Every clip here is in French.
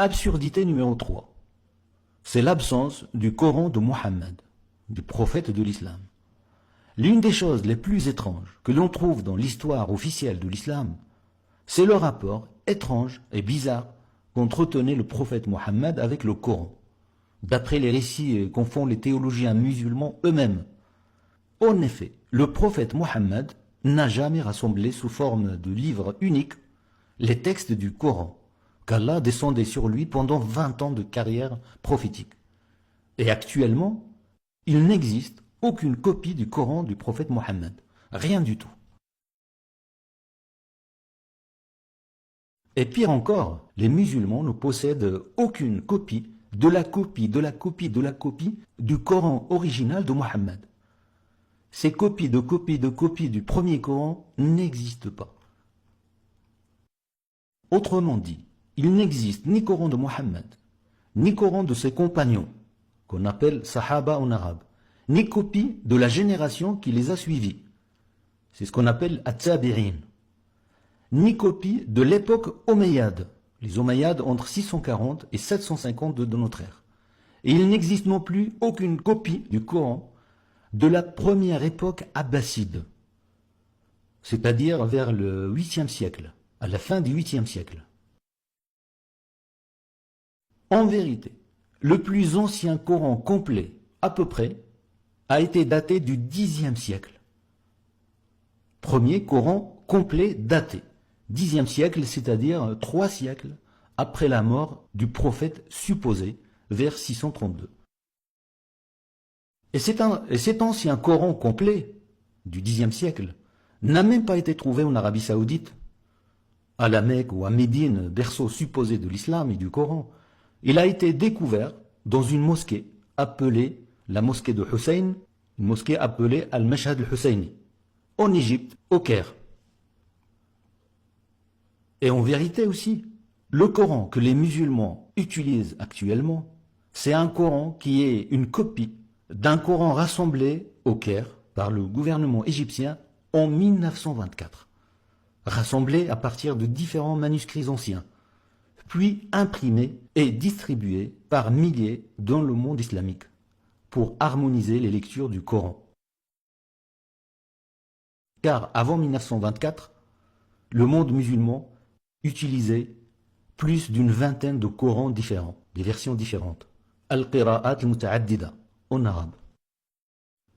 Absurdité numéro 3. C'est l'absence du Coran de Mohammed, du prophète de l'islam. L'une des choses les plus étranges que l'on trouve dans l'histoire officielle de l'islam, c'est le rapport étrange et bizarre qu'entretenait le prophète Mohammed avec le Coran, d'après les récits qu'en font les théologiens musulmans eux-mêmes. En effet, le prophète Mohammed n'a jamais rassemblé sous forme de livre unique les textes du Coran, qu'Allah descendait sur lui pendant 20 ans de carrière prophétique. Et actuellement, il n'existe aucune copie du Coran du prophète Mohammed. Rien du tout. Et pire encore, les musulmans ne possèdent aucune copie de la copie du Coran original de Mohammed. Ces copies du premier Coran n'existent pas. Autrement dit, il n'existe ni Coran de Mohammed, ni Coran de ses compagnons, qu'on appelle Sahaba en arabe, ni copie de la génération qui les a suivis. C'est ce qu'on appelle At-Tabi'in. Ni copie de l'époque Omeyyade, les Omeyyades entre 640 et 750 de notre ère. Et il n'existe non plus aucune copie du Coran de la première époque abbasside, c'est-à-dire vers le 8e siècle, à la fin du 8e siècle. En vérité, le plus ancien Coran complet, à peu près, a été daté du 10e siècle. Premier Coran complet daté. 10e siècle, c'est-à-dire 3 siècles après la mort du prophète supposé, vers 632. Et cet ancien Coran complet, du 10e siècle, n'a même pas été trouvé en Arabie Saoudite, à la Mecque ou à Médine, berceau supposé de l'islam et du Coran. Il a été découvert dans une mosquée appelée la mosquée de Hussein, une mosquée appelée Al-Mashhad al-Husseini, en Égypte, au Caire. Et en vérité aussi, le Coran que les musulmans utilisent actuellement, c'est un Coran qui est une copie d'un Coran rassemblé au Caire par le gouvernement égyptien en 1924, rassemblé à partir de différents manuscrits anciens, puis imprimé et distribué par milliers dans le monde islamique pour harmoniser les lectures du Coran. Car avant 1924, le monde musulman utilisait plus d'une vingtaine de Corans différents, des versions différentes. Al-Qira'at al-Muta'addida, en arabe.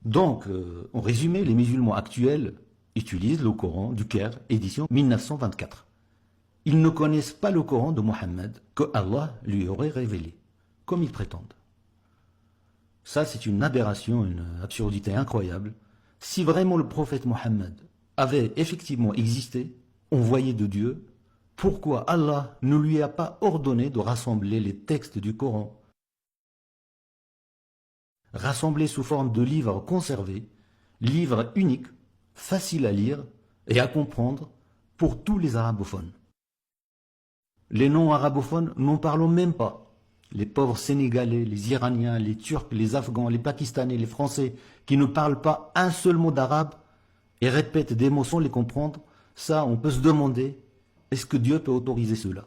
Donc, en résumé, les musulmans actuels utilisent le Coran du Caire, édition 1924. Ils ne connaissent pas le Coran de Mohammed que Allah lui aurait révélé, comme ils prétendent. Ça, c'est une aberration, une absurdité incroyable. Si vraiment le prophète Mohammed avait effectivement existé, envoyé de Dieu, pourquoi Allah ne lui a pas ordonné de rassembler les textes du Coran, rassemblés sous forme de livres conservés, livres uniques, faciles à lire et à comprendre pour tous les arabophones. Les non-arabophones, n'en parlons même pas. Les pauvres Sénégalais, les Iraniens, les Turcs, les Afghans, les Pakistanais, les Français, qui ne parlent pas un seul mot d'arabe et répètent des mots sans les comprendre, ça, on peut se demander, est-ce que Dieu peut autoriser cela?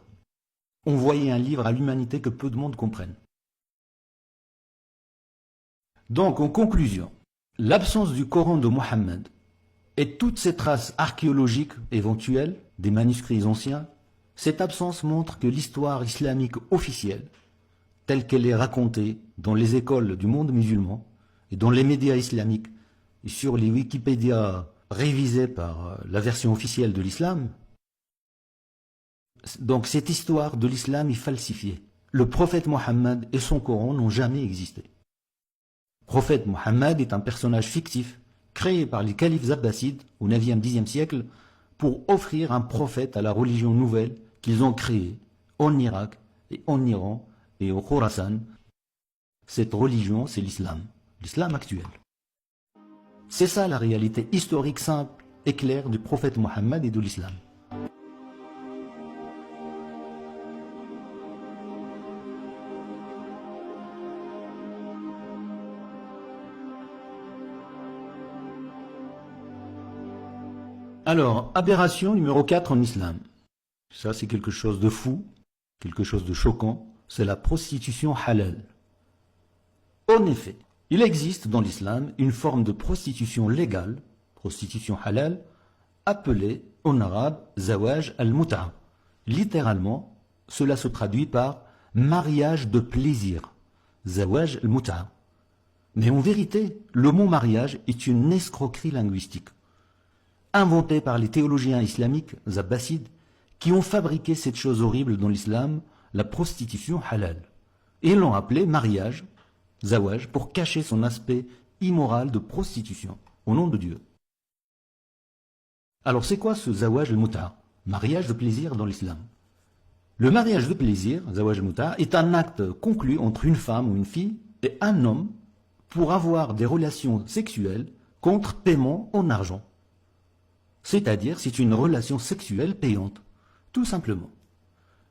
Envoyer un livre à l'humanité que peu de monde comprenne. Donc, en conclusion, l'absence du Coran de Mohammed et toutes ces traces archéologiques éventuelles des manuscrits anciens, cette absence montre que l'histoire islamique officielle, telle qu'elle est racontée dans les écoles du monde musulman et dans les médias islamiques et sur les Wikipédia révisés par la version officielle de l'islam, donc cette histoire de l'islam est falsifiée. Le prophète Mohammed et son Coran n'ont jamais existé. Le prophète Mohammed est un personnage fictif créé par les califes abbassides au 9e, 10e siècle pour offrir un prophète à la religion nouvelle qu'ils ont créée en Irak et en Iran et au Khorasan. Cette religion, c'est l'islam, l'islam actuel. C'est ça la réalité historique simple et claire du prophète Mohammed et de l'islam. Alors, aberration numéro 4 en islam. Ça, c'est quelque chose de fou. quelque chose de choquant, c'est la prostitution halal. En effet, il existe dans l'islam une forme de prostitution légale, prostitution halal, appelée en arabe zawaj al-mut'a. Littéralement, cela se traduit par mariage de plaisir, zawaj al-mut'a. Mais en vérité, le mot mariage est une escroquerie linguistique, inventée par les théologiens islamiques abbassides qui ont fabriqué cette chose horrible dans l'islam, la prostitution halal, et l'ont appelée mariage, zawaj, pour cacher son aspect immoral de prostitution, au nom de Dieu. Alors c'est quoi ce zawaj al-mut'a, mariage de plaisir dans l'islam? Le mariage de plaisir, zawaj al-mut'a, est un acte conclu entre une femme ou une fille et un homme pour avoir des relations sexuelles contre paiement en argent. C'est-à-dire, c'est une relation sexuelle payante, tout simplement.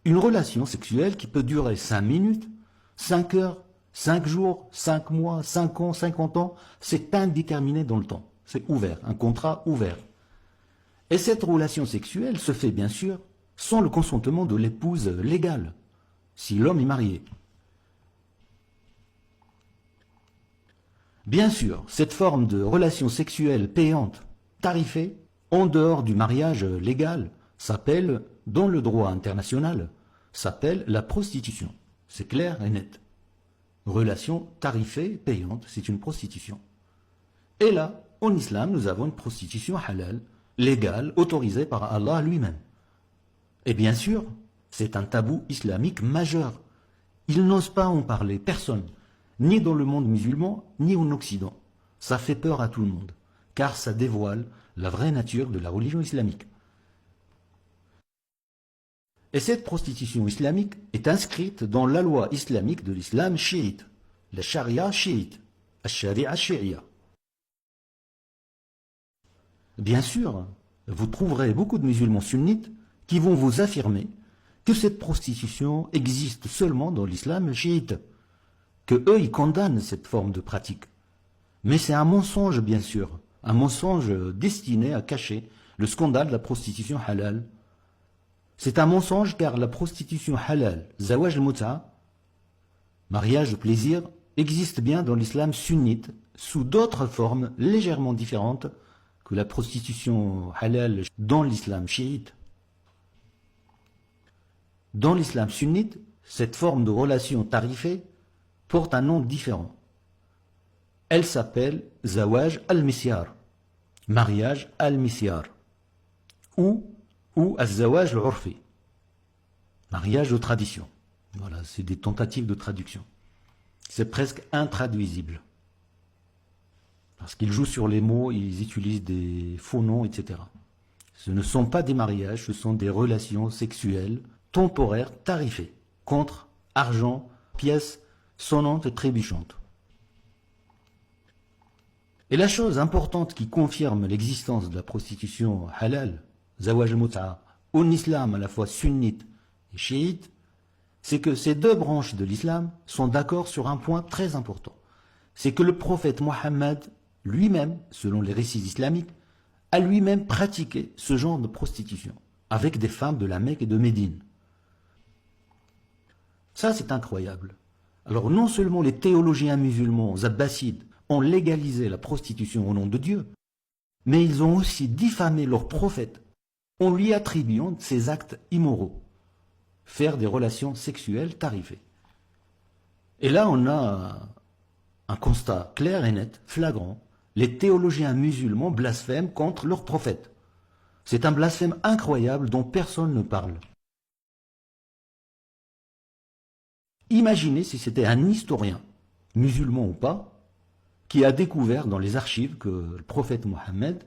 Une relation sexuelle qui peut durer 5 minutes, 5 heures, 5 jours, 5 mois, 5 ans, 50 ans, c'est indéterminé dans le temps. C'est ouvert, un contrat ouvert. Et cette relation sexuelle se fait bien sûr sans le consentement de l'épouse légale, si l'homme est marié. Bien sûr, cette forme de relation sexuelle payante, tarifée, en dehors du mariage légal, s'appelle, dans le droit international, s'appelle la prostitution. C'est clair et net. Relation tarifée, payante, c'est une prostitution. Et là, en islam, nous avons une prostitution halal, légale, autorisée par Allah lui-même. Et bien sûr, c'est un tabou islamique majeur. Il n'ose pas en parler, personne, ni dans le monde musulman, ni en Occident. Ça fait peur à tout le monde, car ça dévoile la vraie nature de la religion islamique. Et cette prostitution islamique est inscrite dans la loi islamique de l'islam chiite, la charia chiite, la sharia chiria. Bien sûr, vous trouverez beaucoup de musulmans sunnites qui vont vous affirmer que cette prostitution existe seulement dans l'islam chiite, que eux ils condamnent cette forme de pratique. Mais c'est un mensonge bien sûr, un mensonge destiné à cacher le scandale de la prostitution halal. C'est un mensonge car la prostitution halal, zawaj al-mut'a, mariage de plaisir, existe bien dans l'islam sunnite sous d'autres formes légèrement différentes que la prostitution halal dans l'islam chiite. Dans l'islam sunnite, cette forme de relation tarifée porte un nom différent. Elle s'appelle zawaj al-misyar, mariage al-misyar, ou az-zawaj al-urfi, mariage de tradition. Voilà, c'est des tentatives de traduction. C'est presque intraduisible. Parce qu'ils jouent sur les mots, ils utilisent des faux noms, etc. Ce ne sont pas des mariages, ce sont des relations sexuelles temporaires tarifées, contre argent, pièces sonnantes et trébuchantes. Et la chose importante qui confirme l'existence de la prostitution halal, zawaj al-mut'a, en islam à la fois sunnite et chiite, c'est que ces deux branches de l'islam sont d'accord sur un point très important. C'est que le prophète Mohammed lui-même, selon les récits islamiques, a lui-même pratiqué ce genre de prostitution avec des femmes de la Mecque et de Médine. Ça, c'est incroyable. Alors non seulement les théologiens musulmans abbassides ont légalisé la prostitution au nom de Dieu, mais ils ont aussi diffamé leur prophète en lui attribuant ces actes immoraux, faire des relations sexuelles tarifées. Et là, on a un constat clair et net, flagrant. Les théologiens musulmans blasphèment contre leur prophète. C'est un blasphème incroyable dont personne ne parle. Imaginez si c'était un historien, musulman ou pas, qui a découvert dans les archives que le prophète Mohammed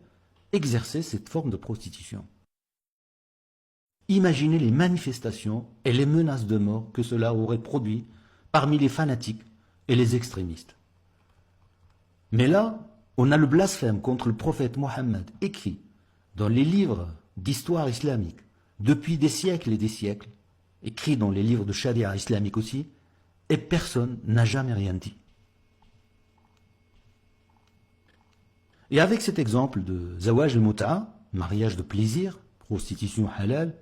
exerçait cette forme de prostitution. Imaginez les manifestations et les menaces de mort que cela aurait produit parmi les fanatiques et les extrémistes. Mais là, on a le blasphème contre le prophète Mohammed écrit dans les livres d'histoire islamique depuis des siècles et des siècles, écrit dans les livres de charia islamique aussi, et personne n'a jamais rien dit. Et avec cet exemple de zawaj al-mut'a, mariage de plaisir, prostitution halal,